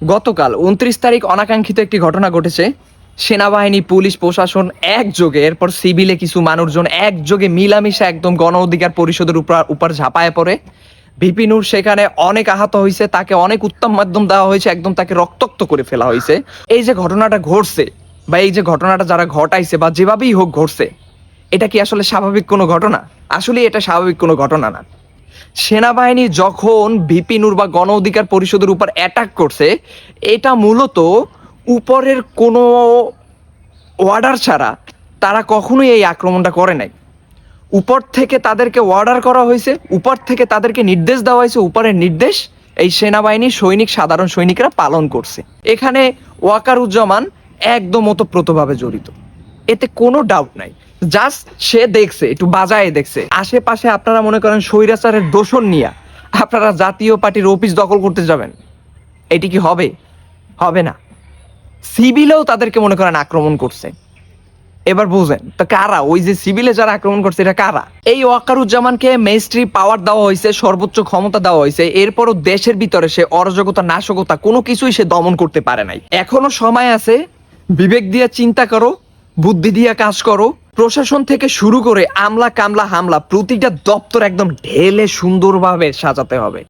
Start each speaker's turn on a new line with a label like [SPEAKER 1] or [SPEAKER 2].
[SPEAKER 1] গতকাল 29 তারিখ অনাকাঙ্ক্ষিত একটি ঘটনা ঘটেছে। সেনাবাহিনী, পুলিশ, প্রশাসন একযোগে, এরপর সিভিলে কিছু মানুষজন একযোগে মিলামিশা একদম গণ অধিকার পরিষদের উপর ঝাঁপায় পড়ে। ভিপি নূর সেখানে অনেক আহত হয়েছে, তাকে অনেক উত্তম মাধ্যম দেওয়া হয়েছে, একদম তাকে রক্তাক্ত করে ফেলা হয়েছে। এই যে ঘটনাটা ঘটছে বা এই যে ঘটনাটা যারা ঘটাইছে বা যেভাবেই হোক ঘটছে, এটা কি আসলে স্বাভাবিক কোনো ঘটনা? আসলে এটা স্বাভাবিক কোনো ঘটনা না। সেনাবাহিনী যখন ভিপি নূর বা গণ অধিকার পরিষদের উপর অ্যাটাক করছে, এটা মূলত উপরের কোনো অর্ডার ছাড়া তারা কখনোই এই আক্রমণটা করে নাই। উপর থেকে তাদেরকে অর্ডার করা হয়েছে, উপর থেকে তাদেরকে নির্দেশ দেওয়া হয়েছে, উপরের নির্দেশ এই সেনাবাহিনী সৈনিক, সাধারণ সৈনিকরা পালন করছে। এখানে ওয়াকারুজ্জামান একদম ওতপ্রোতভাবে জড়িত, এতে কোনো ডাউট নাই। জাস্ট সে দেখছে, একটু বাজায় দেখছে। আশেপাশে আপনারা মনে করেন স্বৈরাচারের দোষণ নিয়ে আপনারা জাতীয় পার্টির অফিস দখল করতে যাবেন, এটি কি হবে? হবে না। সিভিলেও তাদেরকে মনে করেন আক্রমণ করছে। এবার বুঝেন তো কারা, ওই যে সিভিলে যারা আক্রমণ করছে এটা কারা? এই ওয়াকারুজ্জামানকে মেস্ট্রি পাওয়ার দেওয়া হয়েছে, সর্বোচ্চ ক্ষমতা দেওয়া হয়েছে, এরপরও দেশের ভিতরে সে অরাজকতা, নাশকতা কোনো কিছুই সে দমন করতে পারে নাই। এখনো সময় আছে, বিবেক দিয়ে চিন্তা করো, বুদ্ধি দিয়ে কাজ করো। প্রশাসন থেকে শুরু করে আমলা, কামলা, হামলা, প্রতিটা দপ্তর একদম ঢেলে সুন্দরভাবে সাজাতে হবে।